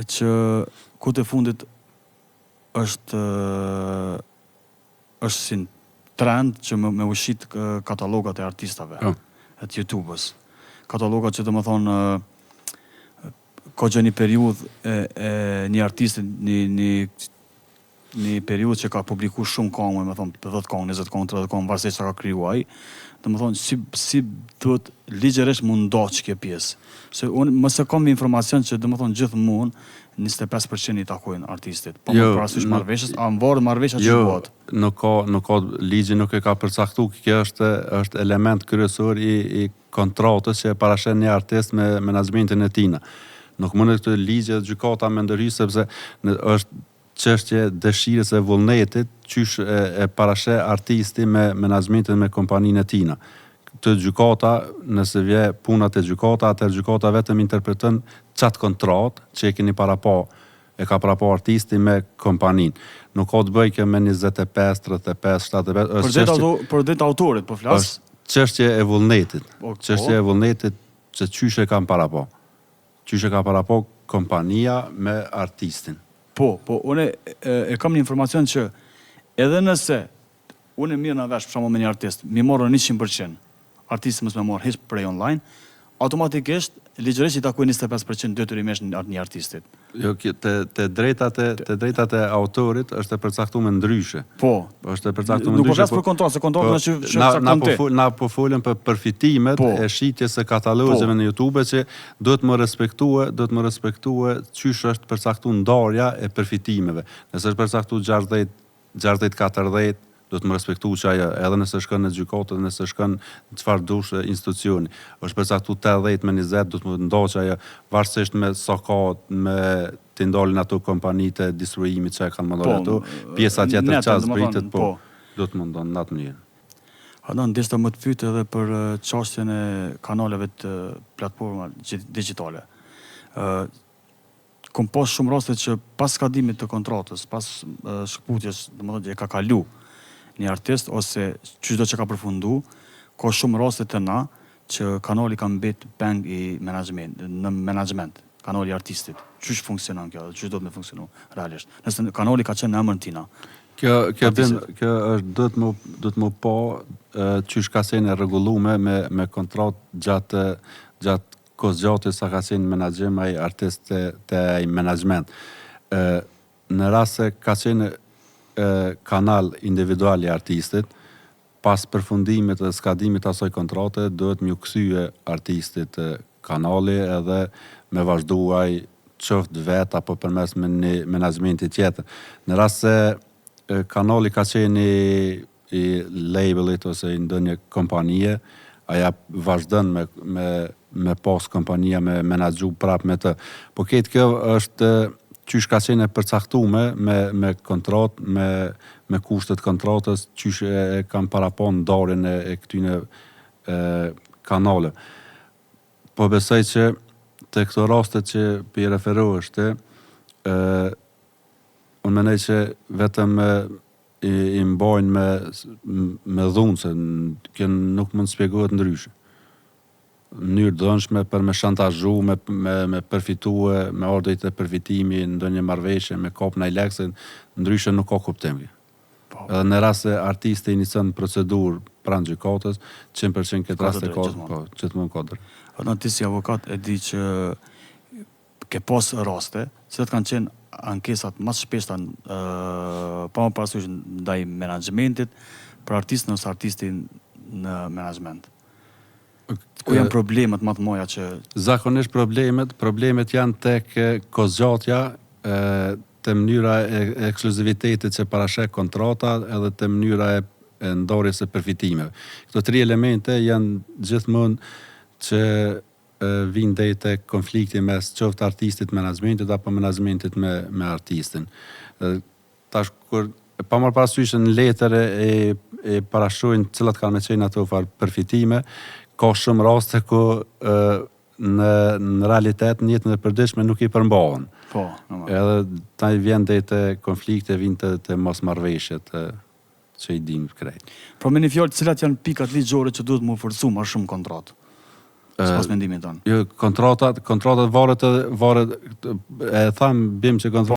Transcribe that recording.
që ku të fundit është si trend që me ushit katalogat e artistave, e të YouTube-ës. Katalogat që të më thonë, ko gjë një periud e një artistit, një periud që ka publiku shumë kongë, me thonë 10 kongë, 20 kongë, 30 kongë, varësisht që ka kriju ai, të më thonë, si duhet ligjerisht mu ndoq kjo pjesë. Se unë mëse kom informacion që, të më thonë, gjithë mund, 25% i takojnë artistit. Po më parasysh marrëveshjes, a më varë marrëveshja që bëhet? Nuk ka ligji, nuk e ka përcaktu, kjo është element kryesor i kontratës që e parashen një artist me menaxhmentin e tina. Nuk mundet këtë ligje dhe gjykata me ndërhy, sepse është çështje dëshirës e vullnetit, qysh e parashe artisti me menaxhmentin me kompaninë e tina. Të gjykata, nëse vje punat e gjykata, atër gjykata vetëm interpretën qatë kontrat që e keni para pa, e ka para pa artisti me kompanin. Nuk ka të bëj kjo me 25, 35, 75... Për det autorit, po flas? është çështje e vullnetit. Çështje e vullnetit që qysh e kam para pa. Qysh e ka para pa kompania me artistin. Po, unë e kam një informacion që edhe nëse unë e mirë në vesh, për shembull me një artist, mi morën 100%, artisti mos më morë hiç prej online, automatikisht ligjërisht i takoj 25% detyrimisht një artistit. Jo, te drejtat e autorit është e përcaktuar ndryshe. Po. Është e përcaktuar ndryshe. Nuk po flas për kontratë, se kontrata që na po folëm për përfitimet e shitjes së katalogjeve në YouTube që duhet më respektue çysh është përcaktuar ndarja e përfitimeve. Nëse është përcaktuar 60-40, duhet më respektu që ajo, edhe nëse shkon në gjykatë, edhe nëse shkon çfarë dush institucioni. Është përcaktuar 80 me 20, duhet më ndoq ajo, varësisht me sa ka me të ndalin ato kompanitë e distribuimit që e kanë mëndar ato, pjesa tjetër çast pritet, duhet më ndonë në atë mënyrë. Adon, ndeshta më të pyet edhe për çështjen e kanaleve të platforma digjitale. Kom pas shumë raste që pas skadimit të kontratës, pas shkputjes, domethënë e ka kalu një artist ose çdo që ka përfundu, ka shumë raste të na që kanali ka mbet peng i menaxhment, kanali i artistit. Çish funksionon kjo, çish do të më funksionu realisht. Nëse kanali ka qenë në emrin tina. Kjo është duhet më pa çish ka qenë rregulluar me kontratë gjatë kohës gjatë sa ka qenë menaxhim ai artist te ai menaxhment. Në rast se ka qenë kanal individual i artistit, pas përfundimit dhe skadimit asoj kontrate, duhet m'ju kthye artistit kanali edhe me vazhduaj qoftë vet apo përmes me një menaxhmenti tjetër. Në rast se kanali ka qenë i labelit ose i ndonjë kompanie, aja vazhdon me pas kompania me menaxhu prap me të. Po këtë kjo është qysh ka qenë e përcaktume me kontratë, me kushtet kontratës, qysh e kam parapon ndarjen e këtyne kanale. Po besoj që të këto rastet që për i referoheshte, unë menoj që vetëm i mbajnë me dhunë, se kjo nuk mund të shpjegohet ndryshe. Mënyrë dënshme për me shantazhu, me përfitue, me ordrit e përfitimi, ndonjë marrëveshje, me kap në lekse, ndryshe nuk ka kuptim. Edhe në rast se artisti inicion procedurë pranë gjykatës, 100% këtë rast e ka, gjithmonë ka drejt. Atë ti si avokat e di që ke pas raste, cilat kanë qenë ankesat më shpeshta pa më parasysh ndaj menaxhmentit për artistin ose artistin në menaxhment. Ku janë problemet më të mëdha që zakonisht problemet janë tek kozgjatja, te mënyra e ekskluzivitetit që parashek kontrata edhe te mënyra e ndarjes së përfitimeve. Këto tri elemente janë gjithmonë që vinë deri tek konflikti mes qoftë artistit menaxhmentit apo menaxhmentit me artistin. Tash kur pa marrë parasysh në letër e parashojnë cilat kanë me qenë ato farë përfitime, ka shumë raste ku në realitet në jetën e përditshme nuk i përmbahen. Po, edhe ta i vjen deri te konflikte, vijnë te mosmarrveshjet që i dim krejt. Pra me një fjalë, cilat janë pikat ligjore që duhet më forcu më shumë kontratë? sipas mendimit tonë. Jo, kontratat varet e tham bim që kontratat